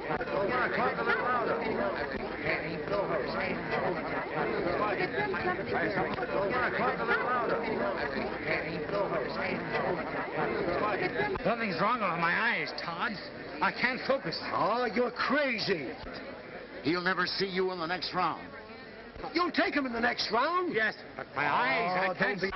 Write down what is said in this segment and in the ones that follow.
Talk a little louder. Something's wrong with my eyes, Todd. I can't focus. Oh, you're crazy. He'll never see you in the next round. You'll take him in the next round? Yes, but my eyes, I can't see.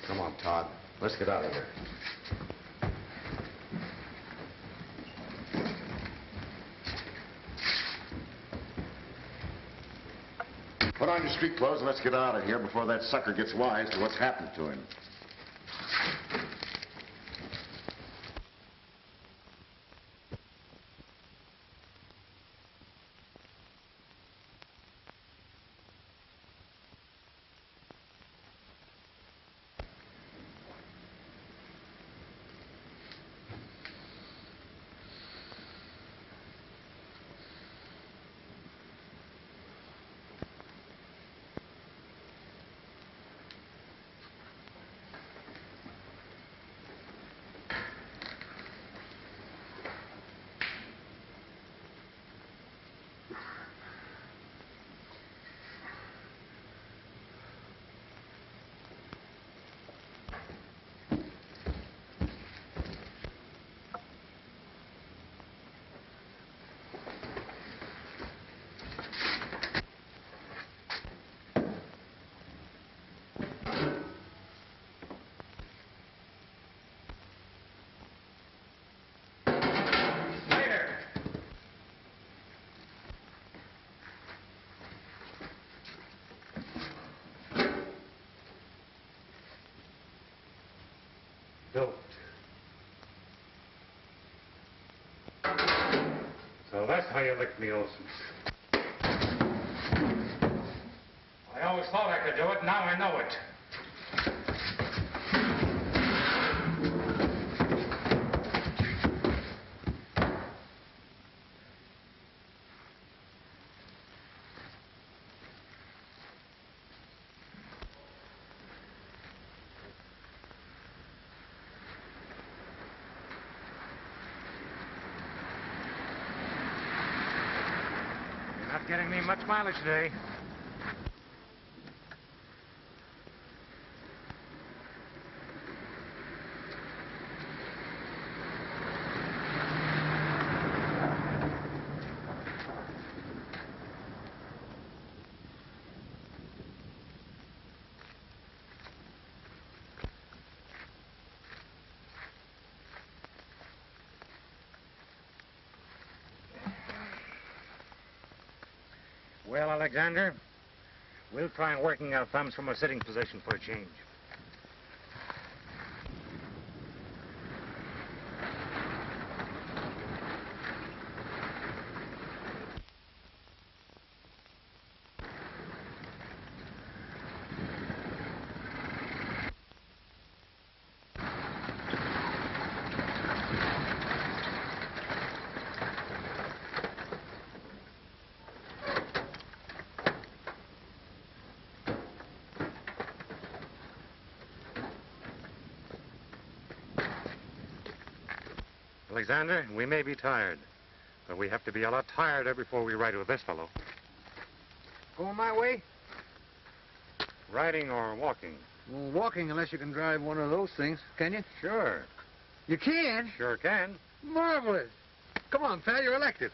Come on, Todd. Let's get out of here. Put on your street clothes and let's get out of here before that sucker gets wise to what's happened to him. Don't. So that's how you licked me, Olson. I always thought I could do it, now I know it. Not getting me much mileage today. Well, Alexander, we'll try and working our thumbs from a sitting position for a change. Alexander, we may be tired, but we have to be a lot tireder before we ride with this fellow. Going my way? Riding or walking? Well, walking unless you can drive one of those things, can you? Sure. You can? Sure can. Marvelous. Come on, pal, you're elected.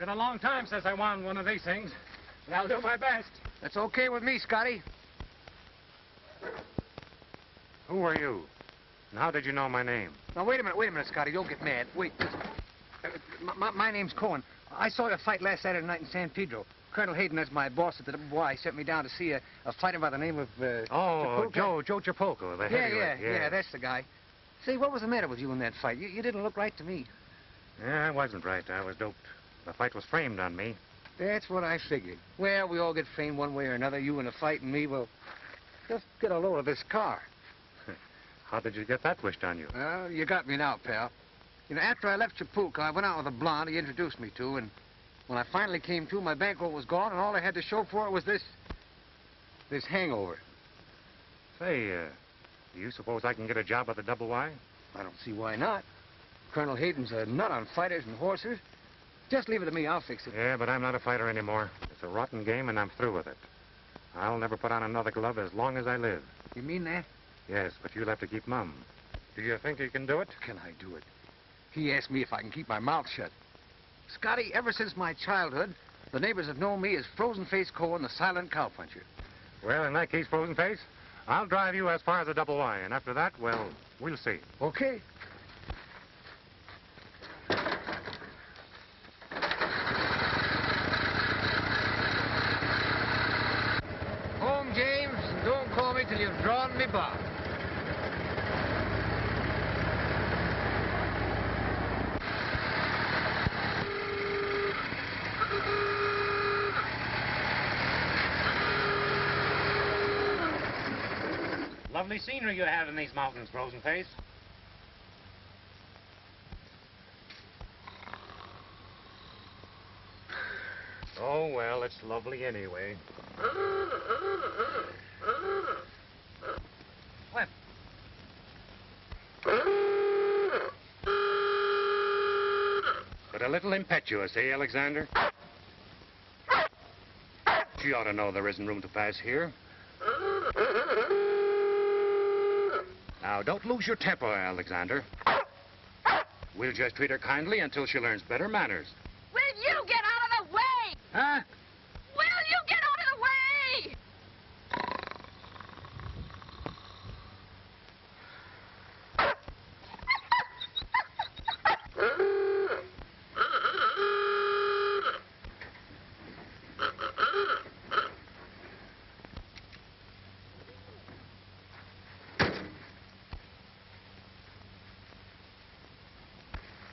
Been a long time since I won one of these things, but I'll do my best. That's okay with me, Scotty. Who are you? And how did you know my name? Now, wait a minute, Scotty. Don't get mad. Wait. My name's Cohen. I saw you fight last Saturday night in San Pedro. Colonel Hayden, that's my boss at the Y, sent me down to see a fighter by the name of, Joe Chapulco, the heavyweight. Yeah, that's the guy. Say, what was the matter with you in that fight? You didn't look right to me. Yeah, I wasn't right. I was doped. The fight was framed on me. That's what I figured. Well, we all get framed one way or another. You in a fight and me, well, just get a load of this car. How did you get that wished on you? Well, you got me now, pal. You know, after I left Chapulco, I went out with a blonde he introduced me to, and when I finally came to, my bankroll was gone, and all I had to show for it was this hangover. Say, do you suppose I can get a job at the Double Y? I don't see why not. Colonel Hayden's a nut on fighters and horses. Just leave it to me, I'll fix it. Yeah, but I'm not a fighter anymore. It's a rotten game, and I'm through with it. I'll never put on another glove as long as I live. You mean that? Yes, but you'll have to keep mum. Do you think you can do it? Can I do it? He asked me if I can keep my mouth shut. Scotty, ever since my childhood, the neighbors have known me as Frozen Face Cohen, the silent cowpuncher. Well, in that case, Frozen Face, I'll drive you as far as the Double Y, and after that, well, we'll see. Okay. Home, James, and don't call me till you've drawn me bar. Lovely scenery you have in these mountains, Frozen Face. Oh, well, it's lovely anyway. What? But a little impetuous, eh, Alexander? You ought to know there isn't room to pass here. Now, don't lose your temper, Alexander. We'll just treat her kindly until she learns better manners. Will you get out of the way? Huh? Will you get out of the way?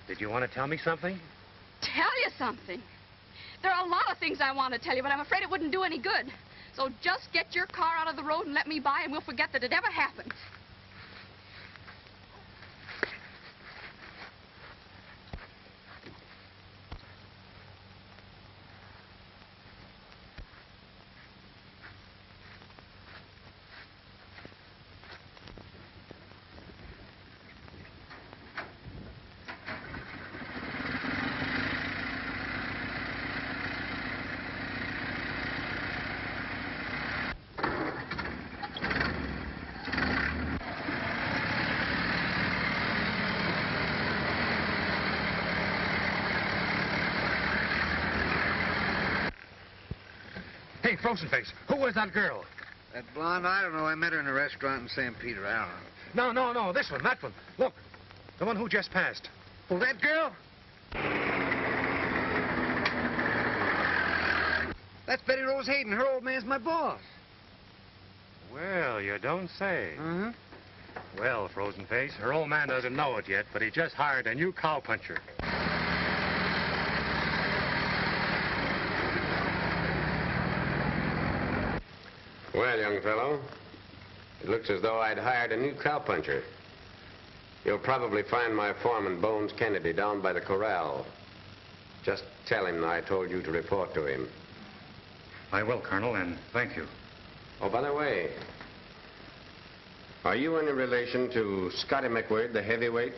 Did you want to tell me something? Tell you something. There are a lot of things I want to tell you, but I'm afraid it wouldn't do any good. So just get your car out of the road and let me by, and we'll forget that it ever happened. Hey, Frozen Face, who was that girl? That blonde, I don't know. I met her in a restaurant in San Pedro. I don't know. No, this one, that one. Look, the one who just passed. Oh, that girl? That's Betty Rose Hayden. Her old man's my boss. Well, you don't say. Uh-huh. Well, Frozen Face, her old man doesn't know it yet, but he just hired a new cowpuncher. Well, young fellow, it looks as though I'd hired a new cowpuncher. You'll probably find my foreman, Bones Kennedy, down by the corral. Just tell him I told you to report to him. I will, Colonel, and thank you. Oh, by the way, are you any relation to Scotty McWhird, the heavyweight?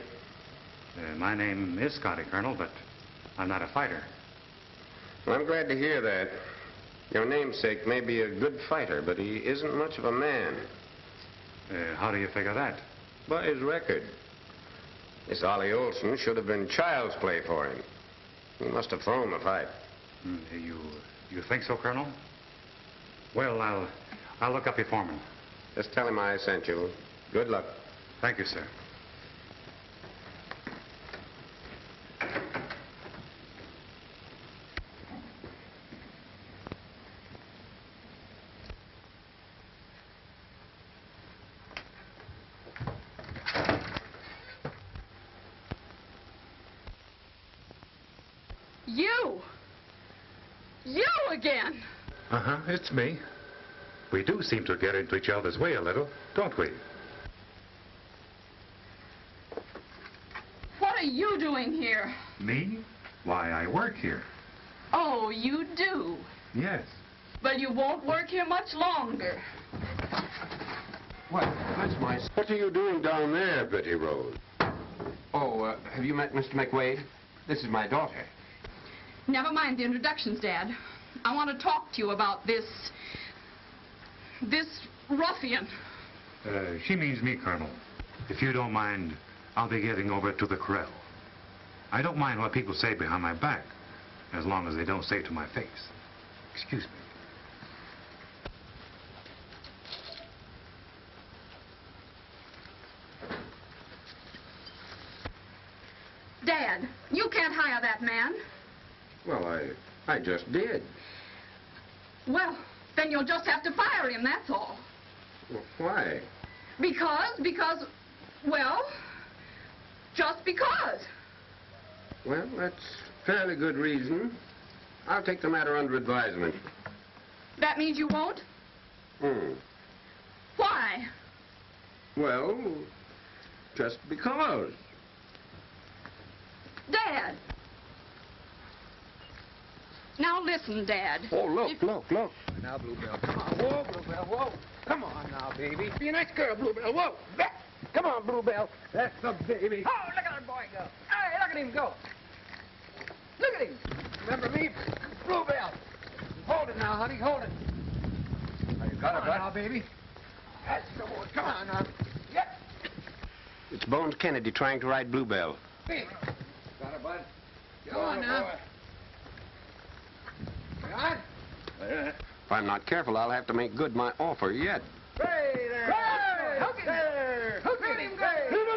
My name is Scotty, Colonel, but I'm not a fighter. Well, I'm glad to hear that. Your namesake may be a good fighter, but he isn't much of a man. How do you figure that? By his record. This Ollie Olson should have been child's play for him. He must have thrown the fight. You think so, Colonel? Well, I'll look up your foreman. Just tell him I sent you. Good luck. Thank you, sir. You again. Uh-huh, it's me. We do seem to get into each other's way a little, don't we? What are you doing here? Me? Why, I work here. Oh, you do? Yes. But you won't work here much longer. What? That's my... What are you doing down there, Betty Rose? Oh, have you met Mr. McWade? This is my daughter. Never mind the introductions, Dad. I want to talk to you about this ruffian. She means me, Colonel. If you don't mind, I'll be getting over to the corral. I don't mind what people say behind my back, as long as they don't say it to my face. Excuse me. Dad, you can't hire that man. Well, I just did. Well, then you'll just have to fire him, that's all. Well, why? Because, well, just because. Well, that's fairly good reason. I'll take the matter under advisement. That means you won't? Why? Well, just because. Dad. Now listen, Dad. Oh, look. Now, Bluebell, come on. Whoa, Bluebell, whoa. Come on now, baby. Be a nice girl, Bluebell. Whoa. Come on, Bluebell. That's the baby. Oh, look at our boy go. Hey, look at him go. Look at him. Remember me? Bluebell. Hold it now, honey. Hold it. You got it, bud? Now, baby. That's the boy. Come on now. Yep. It's Bones Kennedy trying to ride Bluebell. Hey. Got it, bud. Go on now. Boy. On. If I'm not careful, I'll have to make good my offer yet. Hey there! Hey! Hook him! There! Hook him! Hey! Look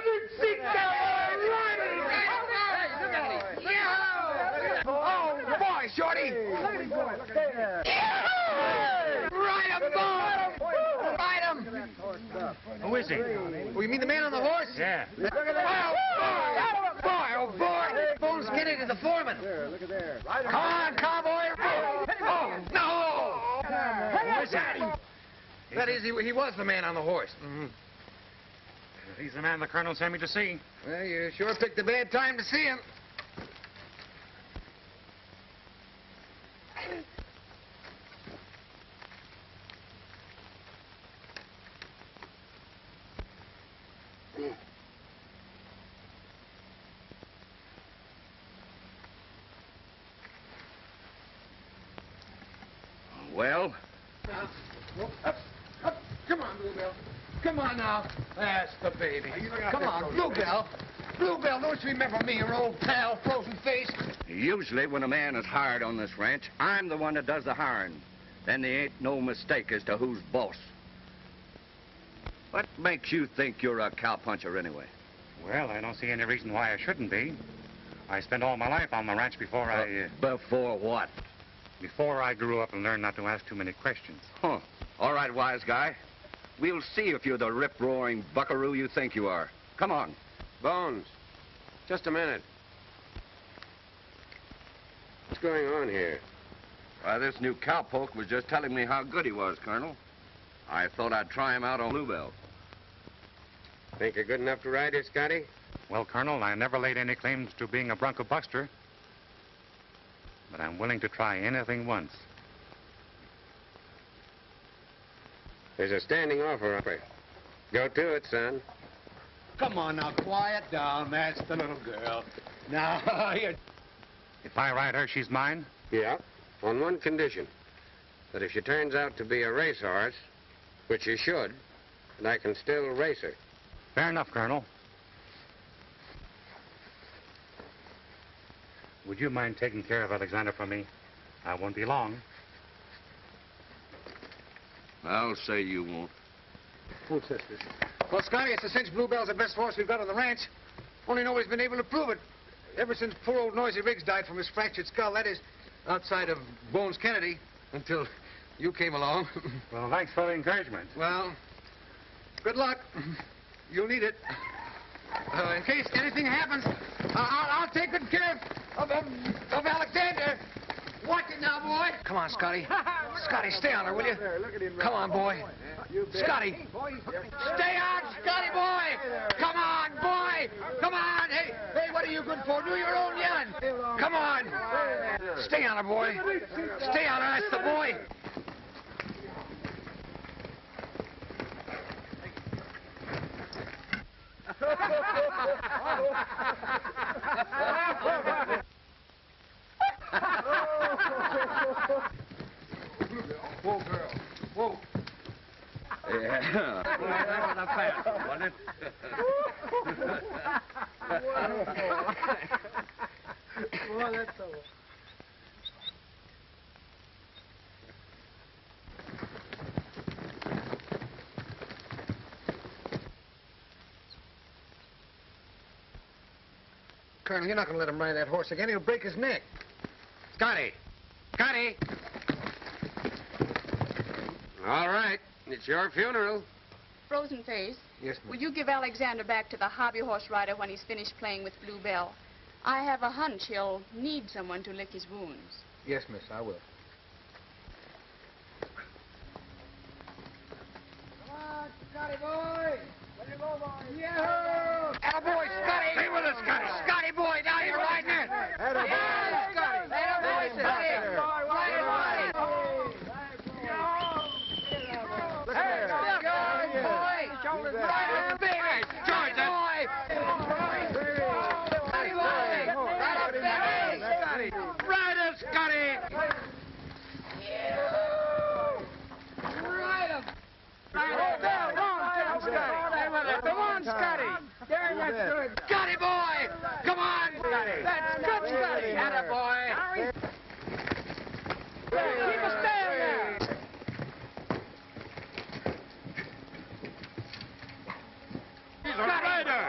at him! Yeah! Oh, boy, Shorty! Look there! Ride him, boy! Ride him! Who is he? Oh, you mean the man on the horse? Yeah. Look at that! Oh, boy! Bones Kennedy, the foreman. There, look at there. Come on, cowboy! Oh, no! Who is that? That is, he was the man on the horse. Mm-hmm. He's the man the Colonel sent me to see. Well, you sure picked a bad time to see him. Well? Up. Come on, Bluebell. Come on now. That's the baby. Come on, Bluebell. Bluebell, don't you remember me, your old pal, frozen face? Usually when a man is hired on this ranch, I'm the one that does the hiring. Then there ain't no mistake as to who's boss. What makes you think you're a cowpuncher anyway? Well, I don't see any reason why I shouldn't be. I spent all my life on the ranch before Before what? Before I grew up and learned not to ask too many questions. Huh. All right, wise guy. We'll see if you're the rip-roaring buckaroo you think you are. Come on. Bones, just a minute. What's going on here? Why, this new cowpoke was just telling me how good he was, Colonel. I thought I'd try him out on Bluebell. Think you're good enough to ride her, Scotty? Well, Colonel, I never laid any claims to being a bronco buster. But I'm willing to try anything once. There's a standing offer. Go to it, son. Come on now, quiet down. That's the little girl. Now, here. If I ride her, she's mine? Yeah, on one condition. That if she turns out to be a racehorse, which she should, and I can still race her. Fair enough, Colonel. Would you mind taking care of Alexander for me? I won't be long. I'll say you won't. Fool sisters. Well, Scotty, it's a cinch Bluebell's the best horse we've got on the ranch. Only nobody's been able to prove it. Ever since poor old Noisy Riggs died from his fractured skull, that is, outside of Bones Kennedy, until you came along. Well, thanks for the encouragement. Well, good luck. You'll need it. In case anything happens, I'll take good care of Alexander. Watch it now, boy. Come on, Scotty. Scotty, stay on her, will you? Come on, boy. Scotty. Stay on, Scotty, boy. Come on, boy. Come on. Hey, what are you good for? Do your own yelling. Come on. Stay on her, boy. Stay on her. That's the boy. Whoa, girl. Whoa. Yeah. That was a fast one, wasn't it? Boy, that's so. Colonel, you're not going to let him ride that horse again. He'll break his neck. Scotty! Scotty! All right. It's your funeral. Frozen Face, Yes, ma'am. will you give Alexander back to the hobby horse rider when he's finished playing with Bluebell? I have a hunch he'll need someone to lick his wounds. Yes, miss, I will. Come on, Scotty boy! Let him go, boy! Yeah! Attaboy, Scotty! Stay with us, Scotty. Scotty boy, now you're riding it! Attaboy. Yeah, Scotty! Attaboy, Scotty! Ride it, ride it! Look there. Good boy! Shoulders right on, baby! George, that- boy! Scotty boy! Right up, baby! Scotty! Ride us, Scotty! Right up! Come on, Scotty! There, that's good! Scotty boy! Come on, Scotty! That's good, Scotty! Attaboy! Keep us staying there! He's a rider!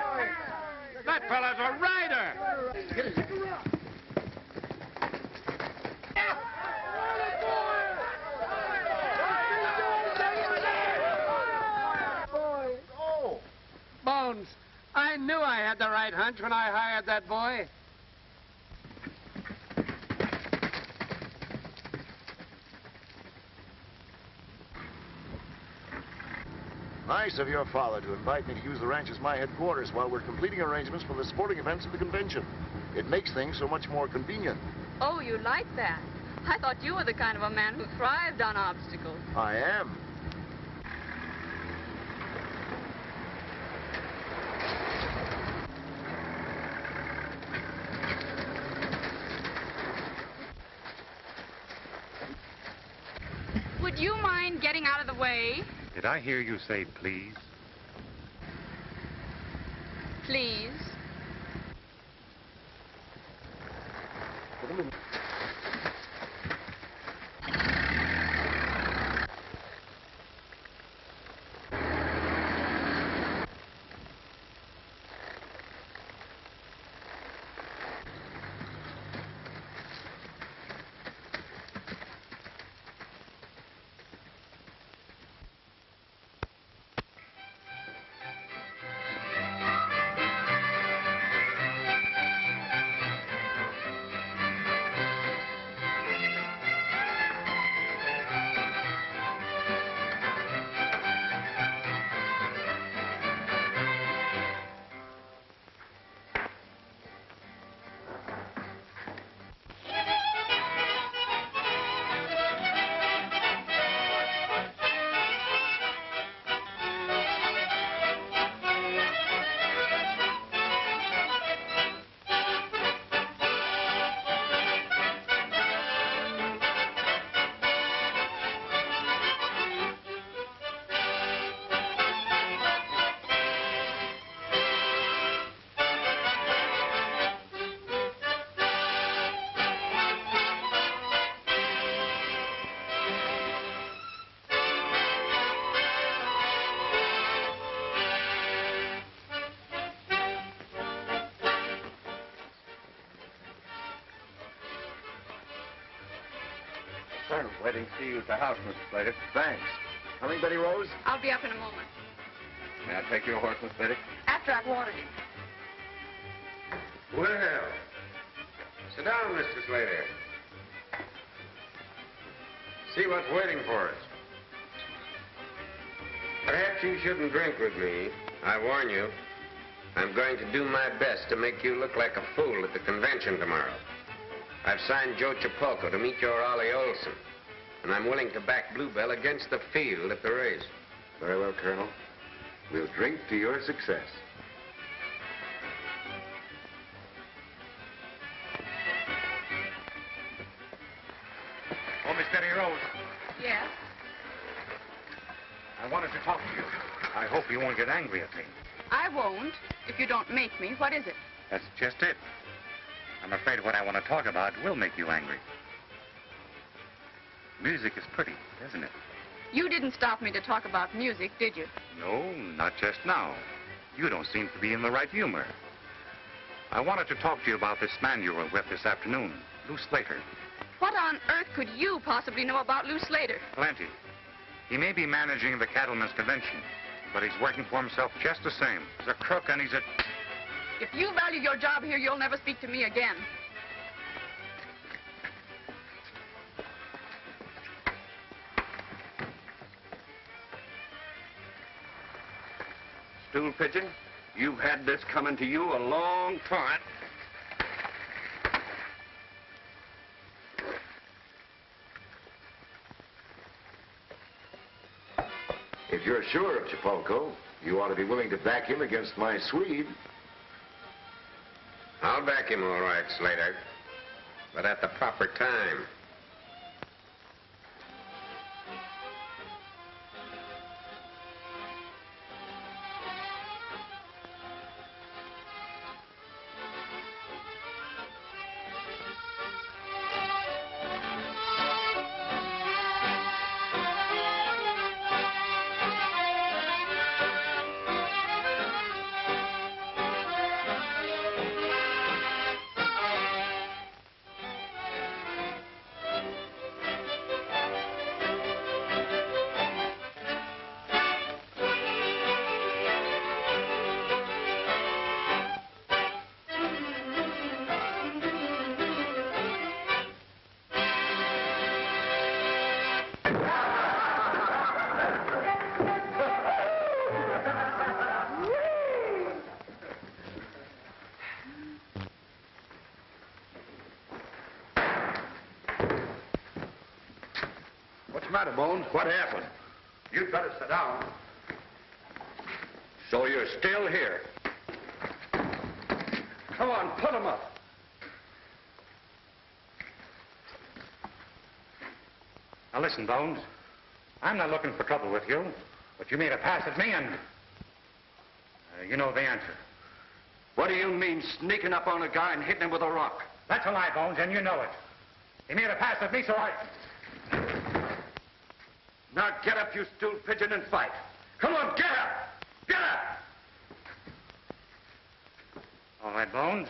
That fella's a rider! Bones, I knew I had the right hunch when I hired that boy. Nice of your father to invite me to use the ranch as my headquarters while we're completing arrangements for the sporting events of the convention. It makes things so much more convenient. Oh, you like that? I thought you were the kind of a man who thrived on obstacles. I am. Would you mind getting out of the way? Did I hear you say please? Please. Colonel, waiting to see you at the house, Mr. Slater. Thanks. Coming, Betty Rose? I'll be up in a moment. May I take your horse, Miss Betty? After I've watered him. Well, sit down, Mr. Slater. See what's waiting for us. Perhaps you shouldn't drink with me. I warn you. I'm going to do my best to make you look like a fool at the convention tomorrow. I've signed Joe Chapulco to meet your Ollie Olson, and I'm willing to back Bluebell against the field at the race. Very well, Colonel. We'll drink to your success. Oh, Miss Betty Rose, Yes? I wanted to talk to you. I hope you won't get angry at me. I won't, if you don't make me. What is it? That's just it. I'm afraid what I want to talk about will make you angry. Music is pretty, isn't it? You didn't stop me to talk about music, did you? No, not just now. You don't seem to be in the right humor. I wanted to talk to you about this man you were with this afternoon, Lou Slater. What on earth could you possibly know about Lou Slater? Plenty. He may be managing the Cattlemen's Convention, but he's working for himself just the same. He's a crook and he's a... If you value your job here, you'll never speak to me again. Stool pigeon, you've had this coming to you a long time. If you're sure of Chapulco, you ought to be willing to back him against my Swede. I'll back him all right, Slater, but at the proper time. What's the matter, Bones? What happened? You'd better sit down. So you're still here. Come on, put him up. Now listen, Bones. I'm not looking for trouble with you, but you made a pass at me and... you know the answer. What do you mean, sneaking up on a guy and hitting him with a rock? That's a lie, Bones, and you know it. He made a pass at me, so I... Now get up, you stool pigeon, and fight. Come on, get up! Get up! All right, Bones.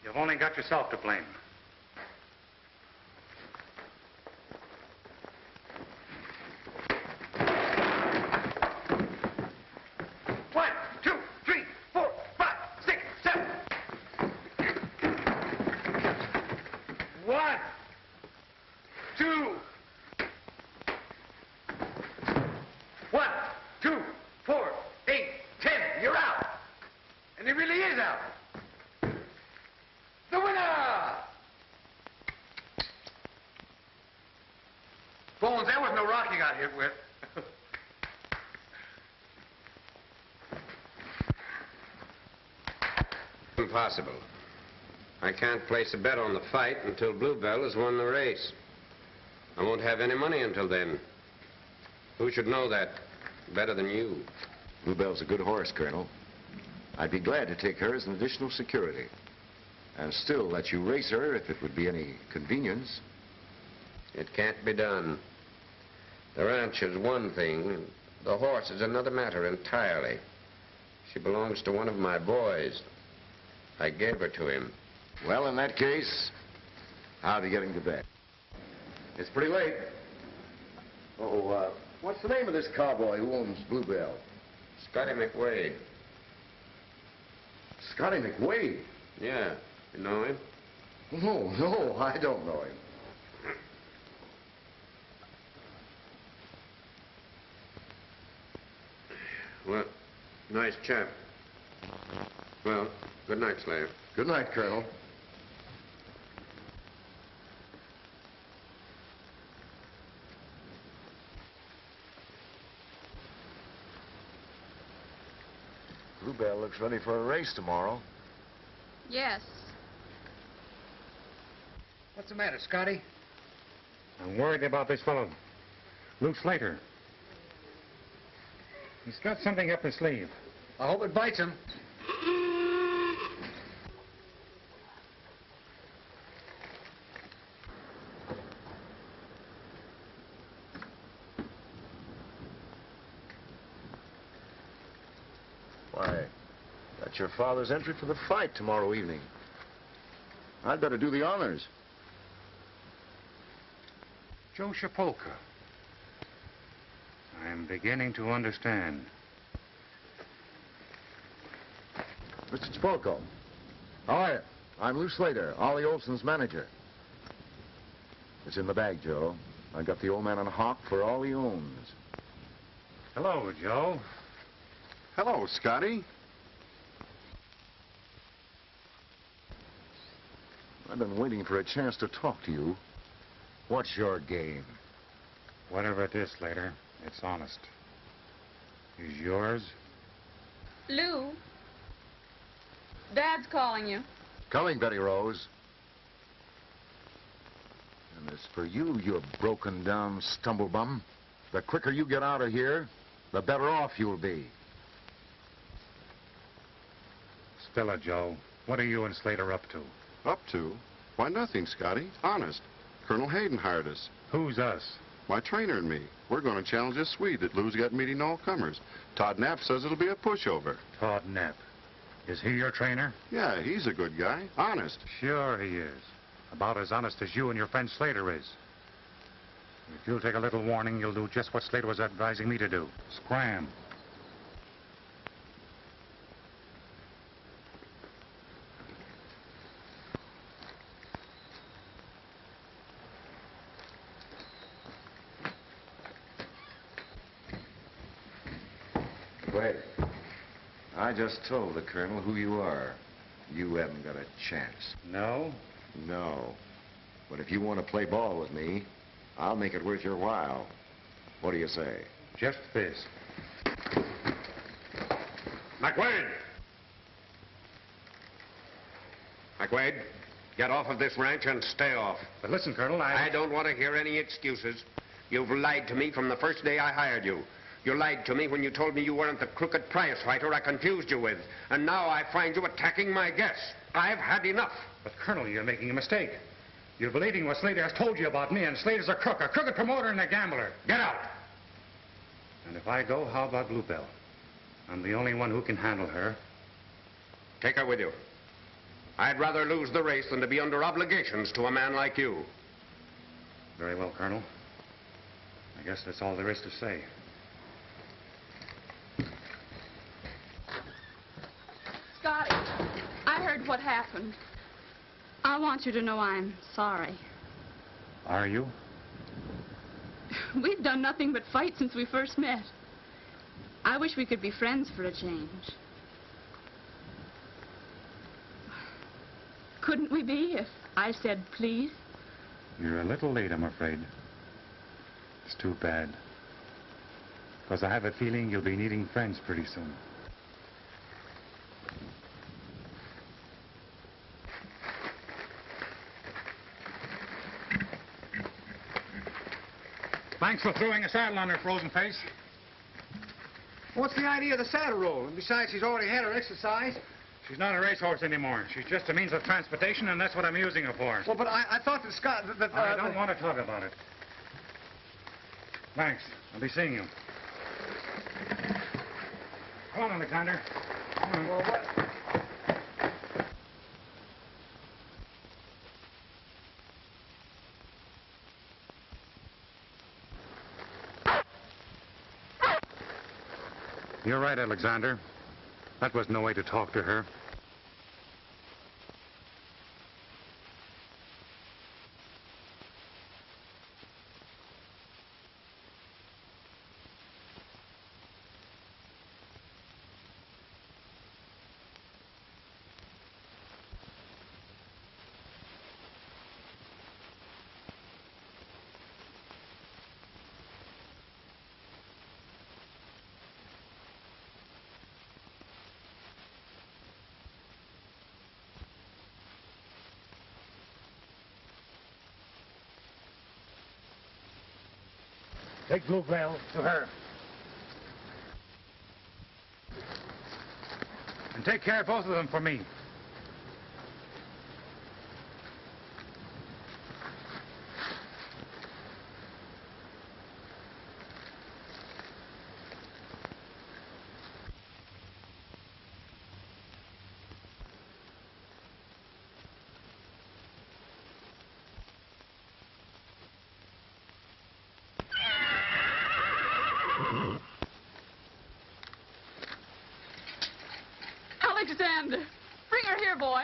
You've only got yourself to blame. One, two, three, four, 5, 6, 7. 1, 2. 1, 2, 4, 8, 10. You're out. And he really is out. The winner! Bones, that was no rock you got hit with. Impossible. I can't place a bet on the fight until Bluebell has won the race. I won't have any money until then. Who should know that better than you? Bluebell's a good horse, Colonel. I'd be glad to take her as an additional security. And still let you race her if it would be any convenience. It can't be done. The ranch is one thing, and the horse is another matter entirely. She belongs to one of my boys. I gave her to him. Well, in that case, I'll be getting to bed. It's pretty late. Oh, what's the name of this cowboy who owns Bluebell? Scotty McWade. Scotty McWade? Yeah. You know him? No, I don't know him. Well, nice chap. Well, good night, Slave. Good night, Colonel. Bluebell looks ready for a race tomorrow. Yes. What's the matter, Scotty? I'm worried about this fellow, Lou Slater. He's got something up his sleeve. I hope it bites him. Why, that's your father's entry for the fight tomorrow evening. I'd better do the honors. Joe Shapolka. I'm beginning to understand. Mr. Chapolko. How are you? I'm Lou Slater, Ollie Olson's manager. It's in the bag, Joe. I got the old man on hock for all he owns. Hello, Joe. Hello, Scotty. I've been waiting for a chance to talk to you. What's your game? Whatever it is, Slater, it's honest. Is yours? Lou, Dad's calling you. Coming, Betty Rose. And as for you, you broken down stumblebum, the quicker you get out of here, the better off you'll be. Stella, Joe, what are you and Slater up to? Up to? Why, nothing, Scotty. Honest. Colonel Hayden hired us. Who's us? My trainer and me. We're going to challenge this Swede that Lou's got meeting all comers. Todd Knapp says it'll be a pushover. Todd Knapp. Is he your trainer? Yeah, he's a good guy. Honest. Sure he is. About as honest as you and your friend Slater is. If you'll take a little warning, you'll do just what Slater was advising me to do. Scram. Wait. I just told the Colonel who you are. You haven't got a chance. No? No. But if you want to play ball with me, I'll make it worth your while. What do you say? Just this. McWade! McWade, get off of this ranch and stay off. But listen, Colonel, I don't want to hear any excuses. You've lied to me from the first day I hired you. You lied to me when you told me you weren't the crooked prize fighter I confused you with. And now I find you attacking my guess. I've had enough. But, Colonel, you're making a mistake. You're believing what Slater has told you about me, and Slater's a crooked promoter and a gambler. Get out! And if I go, how about Bluebell? I'm the only one who can handle her. Take her with you. I'd rather lose the race than to be under obligations to a man like you. Very well, Colonel. I guess that's all there is to say. Scotty, I heard what happened. I want you to know I'm sorry. Are you? We've done nothing but fight since we first met. I wish we could be friends for a change. Couldn't we be if I said please? You're a little late, I'm afraid. It's too bad. Because I have a feeling you'll be needing friends pretty soon. Thanks for throwing a saddle on her, frozen face. What's the idea of the saddle roll? And besides, she's already had her exercise. She's not a racehorse anymore. She's just a means of transportation, and that's what I'm using her for. Well, but I thought that Scott... I don't want to talk about it. Thanks. I'll be seeing you. Come on, Alexander. Come on. Well, what... You're right, Alexander. That was no way to talk to her. Take Bluebell to her. And take care of both of them for me. Alexander, bring her here, boy.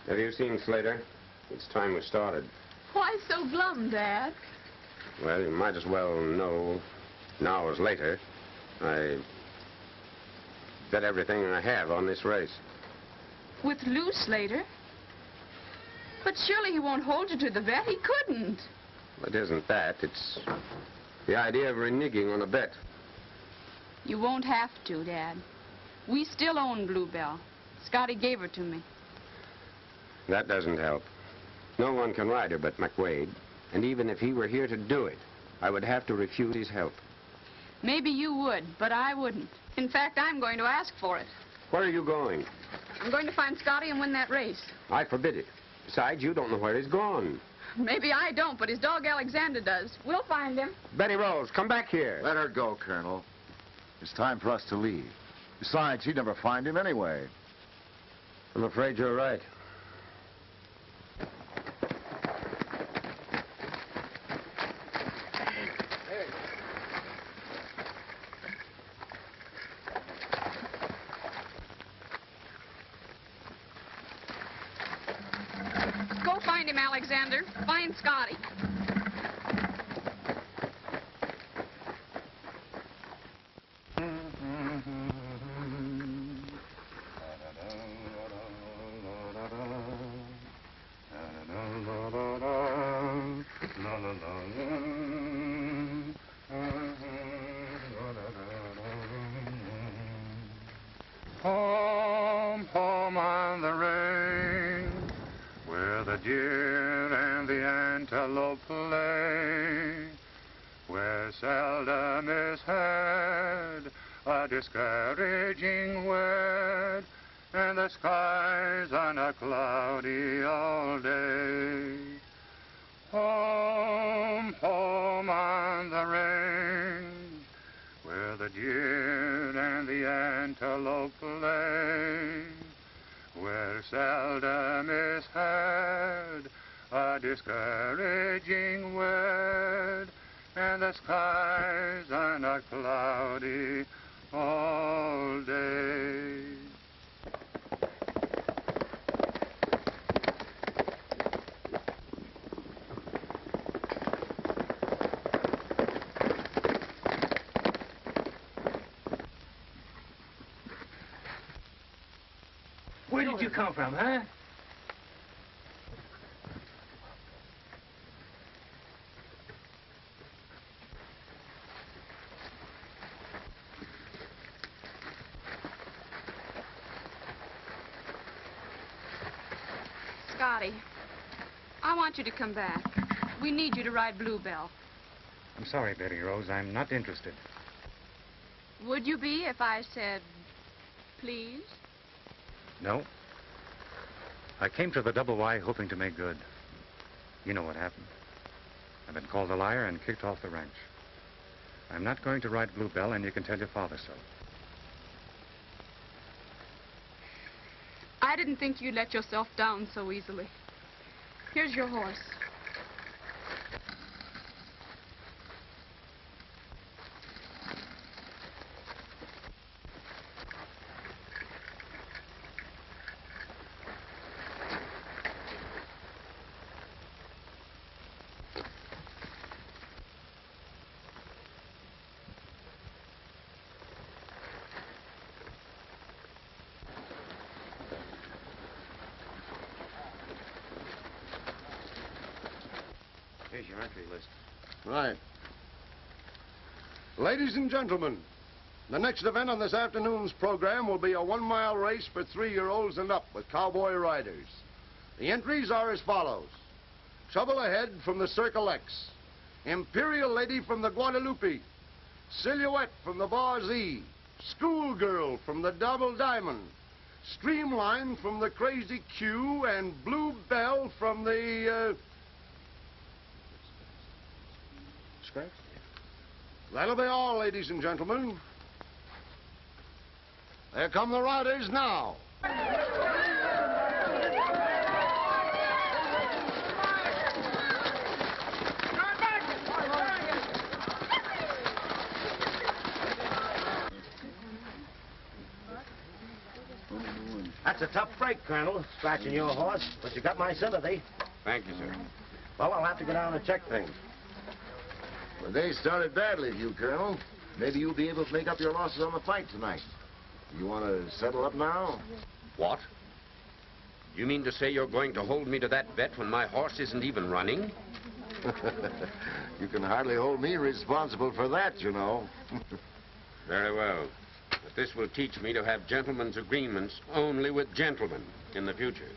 Have you seen Slater? It's time we started. Why so glum, Dad? Well, you might as well know now as later. I bet everything I have on this race. With Lou Slater? But surely he won't hold you to the bet. He couldn't. It isn't that. It's the idea of reneging on a bet. You won't have to, Dad. We still own Bluebell. Scotty gave her to me. That doesn't help. No one can ride her but McWade. And even if he were here to do it, I would have to refuse his help. Maybe you would, but I wouldn't. In fact, I'm going to ask for it. Where are you going? I'm going to find Scotty and win that race. I forbid it. Besides, you don't know where he's gone. Maybe I don't, but his dog Alexander does. We'll find him. Betty Rose, come back here. Let her go, Colonel. It's time for us to leave. Besides, she'd never find him anyway. I'm afraid you're right. Go find him, Alexander. Find Scotty. Home, home on the range, where the deer and the antelope play, where seldom is heard a discouraging word, and the skies are not cloudy all day. Home, home on the range, where the deer and the antelope play, where seldom is heard a discouraging word, and the skies are not cloudy all day. Where did you come from, huh? Scotty, I want you to come back. We need you to ride Bluebell. I'm sorry, Betty Rose. I'm not interested. Would you be if I said, please? No. I came to the Double Y hoping to make good. You know what happened. I've been called a liar and kicked off the ranch. I'm not going to ride Bluebell, and you can tell your father so. I didn't think you'd let yourself down so easily. Here's your horse. Here's your entry list. Right. Ladies and gentlemen, the next event on this afternoon's program will be a 1-mile race for 3-year-olds and up with cowboy riders. The entries are as follows. Trouble Ahead from the Circle X. Imperial Lady from the Guadalupe. Silhouette from the Bar Z. Schoolgirl from the Double Diamond. Streamline from the Crazy Q. And Blue Bell from the, Scratch? That'll be all, ladies and gentlemen. There come the riders now. That's a tough break, Colonel, scratching your horse, but you got my sympathy. Thank you, sir. Well, I'll have to go down and check things. Well, they started badly with you, Colonel. Maybe you'll be able to make up your losses on the fight tonight. You want to settle up now? What? You mean to say you're going to hold me to that bet when my horse isn't even running? You can hardly hold me responsible for that, you know. Very well. But this will teach me to have gentlemen's agreements only with gentlemen in the future.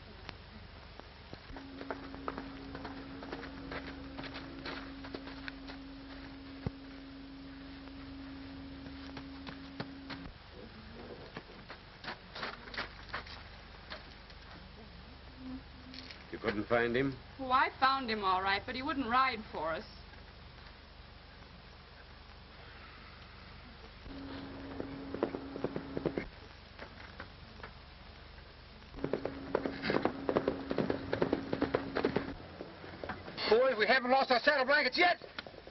You couldn't find him? Oh, I found him all right, but he wouldn't ride for us. Boys, we haven't lost our saddle blankets yet.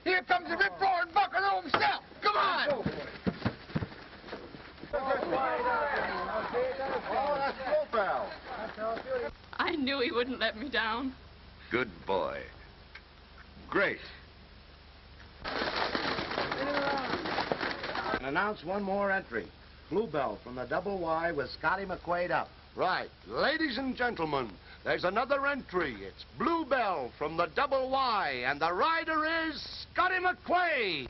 Here comes the rip-roaring Buckaroo himself. Come on! Oh, that's Bluebell. I knew he wouldn't let me down. Good boy. Great. And announce one more entry. Bluebell from the Double Y with Scotty McQuaid up. Right. Ladies and gentlemen, there's another entry. It's Bluebell from the Double Y, and the rider is Scotty McQuaid.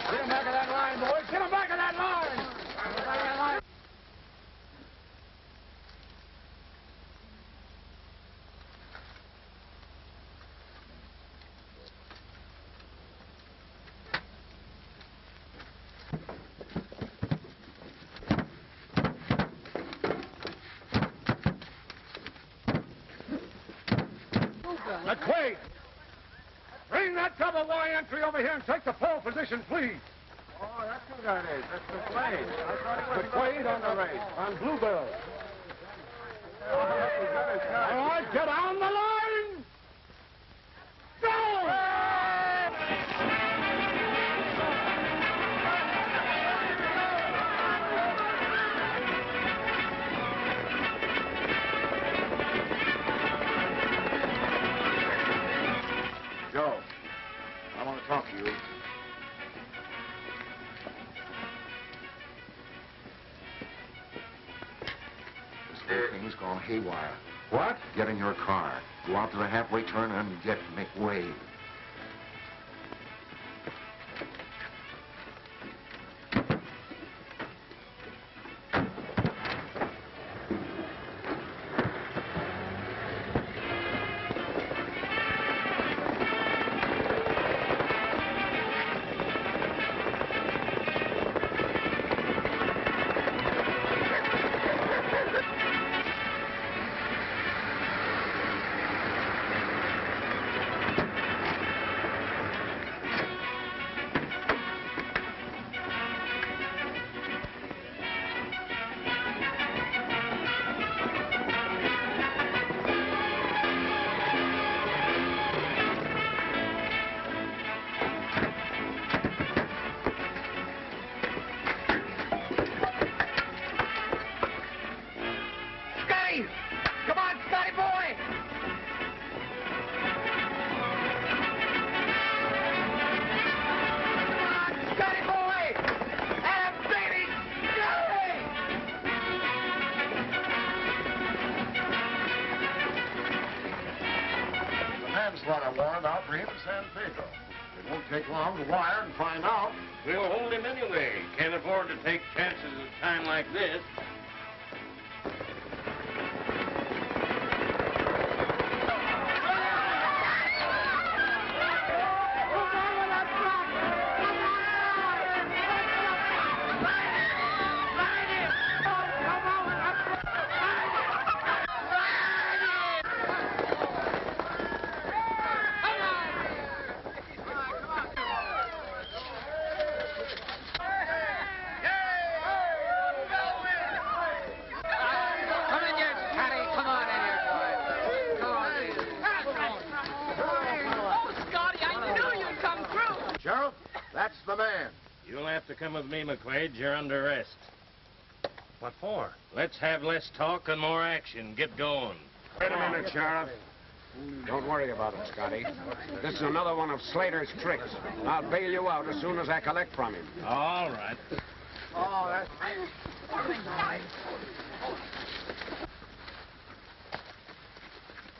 Get him back of that line, boys. Get him back of that line. Get him back of that line. McQuaid, bring that Double Y entry over here and take the pole position, please. Oh, that's who that is. That's McQuaid. I thought it was McQuaid on the race, on Bluebell. All right, get on the line. Go! Joe, I want to talk to you. This whole thing's gone haywire. What? Get in your car. Go out to the halfway turn and make way. what I wanted out for him in San Pedro. It won't take long to wire and find out. We'll hold him anyway. Can't afford to take chances at a time like this. That's the man. You'll have to come with me, McQuaid. You're under arrest. What for? Let's have less talk and more action. Get going. Wait a minute, Sheriff. Don't worry about it, Scotty. This is another one of Slater's tricks. I'll bail you out as soon as I collect from him. All right. Oh, that's...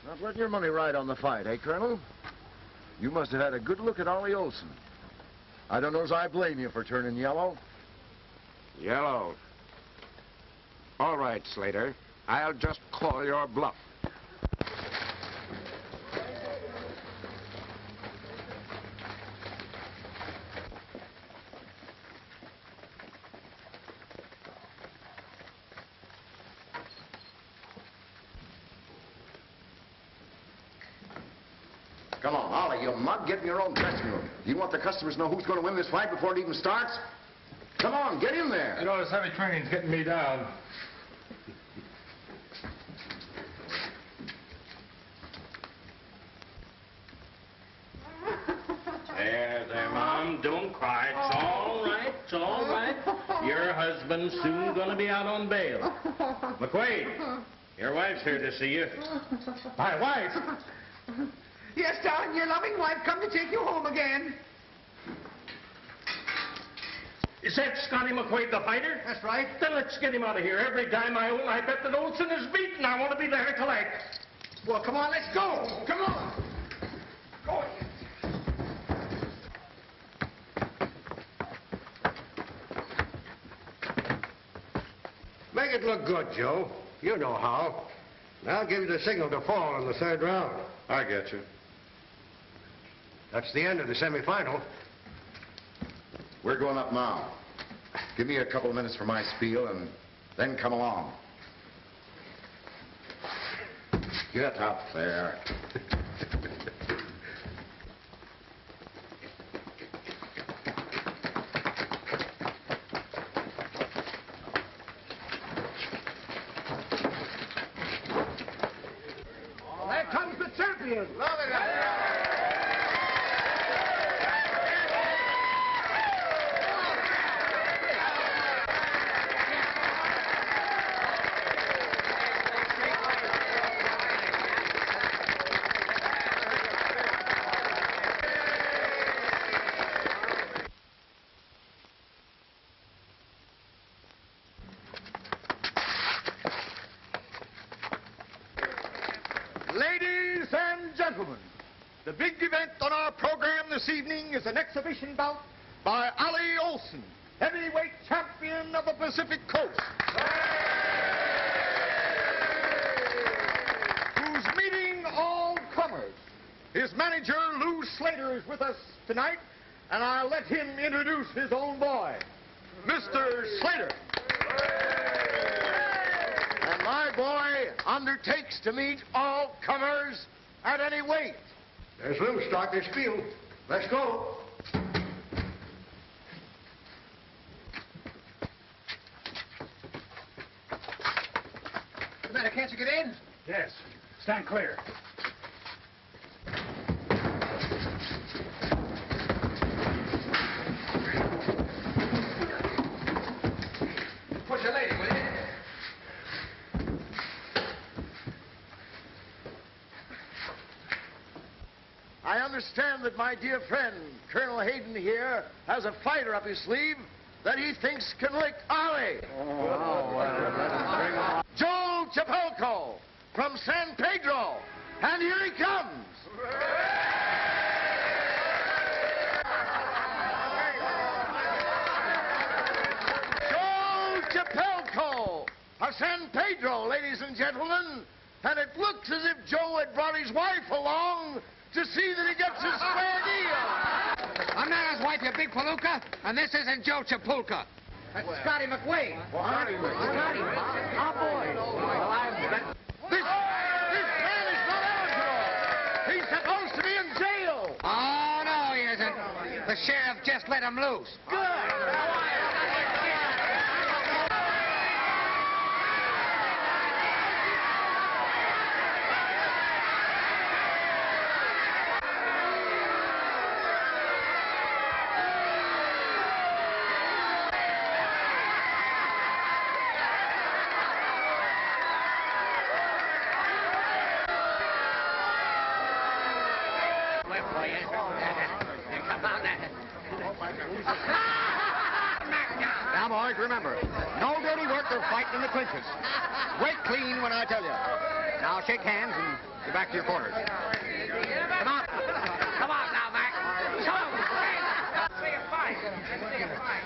Not letting your money ride on the fight, eh, Colonel? You must have had a good look at Ollie Olson. I don't know as I blame you for turning yellow. Yellow. All right, Slater. I'll just call your bluff. Come on, Ollie, you mug, get in your own dressing room. You want the customers to know who's going to win this fight before it even starts? Come on, get in there. You know, this heavy training's getting me down. There, Mom. Don't cry. It's all right. It's all right. Your husband's soon going to be out on bail. McQuaid, your wife's here to see you. My wife? Yes, darling, your loving wife come to take you home again. Is that Scotty McQuaid, the fighter? That's right. Then let's get him out of here. Every dime I own, I bet that Olson is beaten. I want to be there to collect. Well, come on, let's go. Come on. Go. Make it look good, Joe. You know how. I'll give you the signal to fall in the third round. I get you. That's the end of the semifinal. We're going up now. Give me a couple of minutes for my spiel and then come along. Get up there. There comes the champion. Ladies and gentlemen, the big event on our program this evening is an exhibition bout by Ollie Olson, heavyweight champion of the Pacific Coast. Who's meeting all comers. His manager, Lou Slater, is with us tonight, and I'll let him introduce his own boy, Mr. Slater. And my boy undertakes to meet all comers at any weight. There's Lou, start this field. Let's go. What's the matter, can't you get in? Yes. Stand clear. Push a lady, will you? I understand that my dear friend, Colonel Hayden here, has a fighter up his sleeve that he thinks can lick Ollie. Joe Chapelco from San Pedro. And here he comes. Joe Chapelco of San Pedro, ladies and gentlemen. And it looks as if Joe had brought his wife along to see that he gets a square deal. I'm not his wife, you big palooka, and this isn't Joe Chapulka. That's Scotty McWade. Scotty McWade. Our boy. This man is not eligible. He's supposed to be in jail. Oh, no, he isn't. The sheriff just let him loose. Good. Now, boys, remember, no dirty work or fighting in the clinches. Wait clean when I tell you. Now, shake hands and get back to your quarters. Come on. Come on now, Mac. Come on. See you fight. See you fight.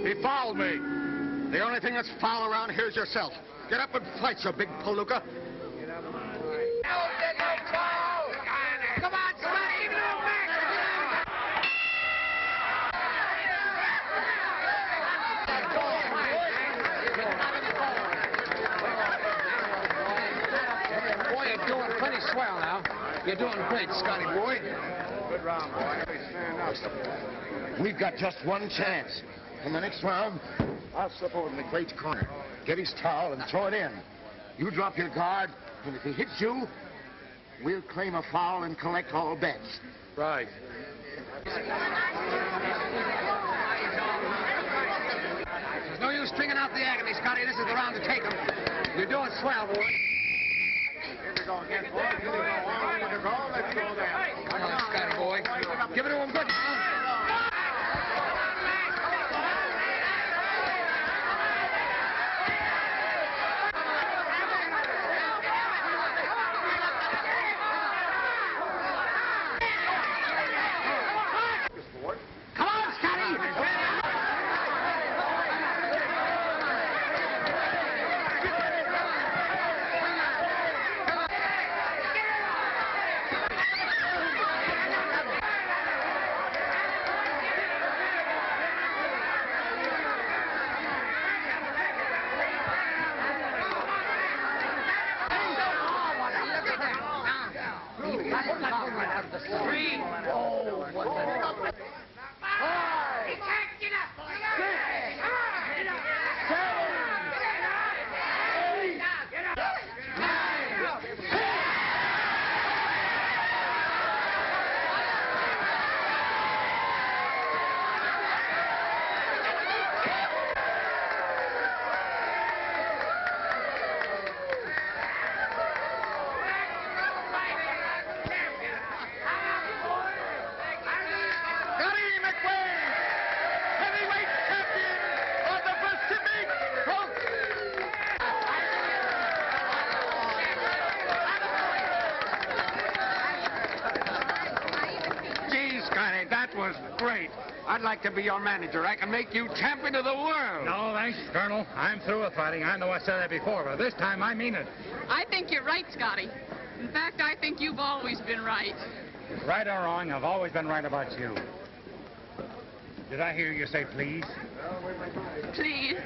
He fouled me. The only thing that's foul around here is yourself. Get up and fight, you big palooka. Come on, Scotty, give it all back. Boy, you're doing pretty swell now. You're doing great, Scotty boy. Good round, boy. Stand up. We've got just one chance. In the next round, I'll slip over to McQuaid's corner, get his towel, and throw it in. You drop your guard, and if he hits you, we'll claim a foul and collect all bets. Right. There's no use stringing out the agony, Scotty. This is the round to take him. You're doing swell, boy. Here we go again, boy. Here we go. Let's go there. Come on, Scotty boy. Give it to him good now. Come on, Scotty! That was great. I'd like to be your manager. I can make you champion of the world. No, thanks, Colonel. I'm through with fighting. I know I said that before, but this time I mean it. I think you're right, Scotty. In fact, I think you've always been right. Right or wrong, I've always been right about you. Did I hear you say please? Please.